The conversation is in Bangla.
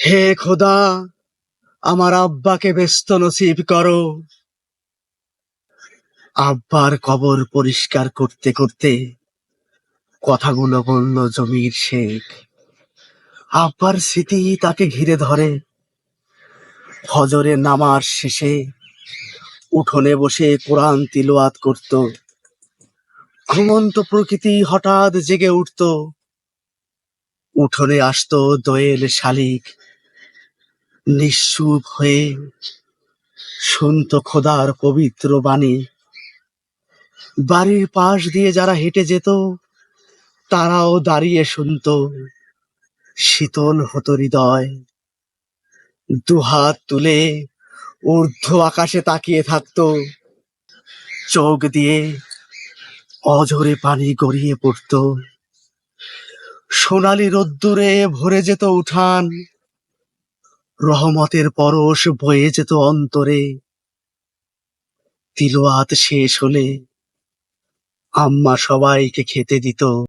হে খোদা, আমার আব্বাকে ব্যস্ত নসিব করো। আব্বার কবর পরিষ্কার করতে করতে কথাগুলো বলল জমির শেখ। আব্বার স্মৃতি তাকে ঘিরে ধরে। ফজরে নামাজ শেষে উঠোনে বসে কোরআন তিলাওয়াত করত। ঘুমন্ত প্রকৃতি হঠাৎ জেগে উঠত। উঠোনে আসতো দোয়েল শালিক, নিশ্চুপ হয়ে শুনতো খোদার পবিত্র বাণী। বাড়ির পাশ দিয়ে যারা হেঁটে যেত তারাও দাঁড়িয়ে শুনতো। শীতল হতো হৃদয়। দুহাত তুলে ঊর্ধ্ব আকাশে তাকিয়ে থাকতো। চোখ দিয়ে অঝরে পানি গড়িয়ে পড়তো। সোনালি রোদ্দুরে ভরে যেত উঠান। রহমতের পরশ বয়ে যেত অন্তরে। তিলাওয়াত শেষ হলে আম্মা সবাইকে খেতে দিত।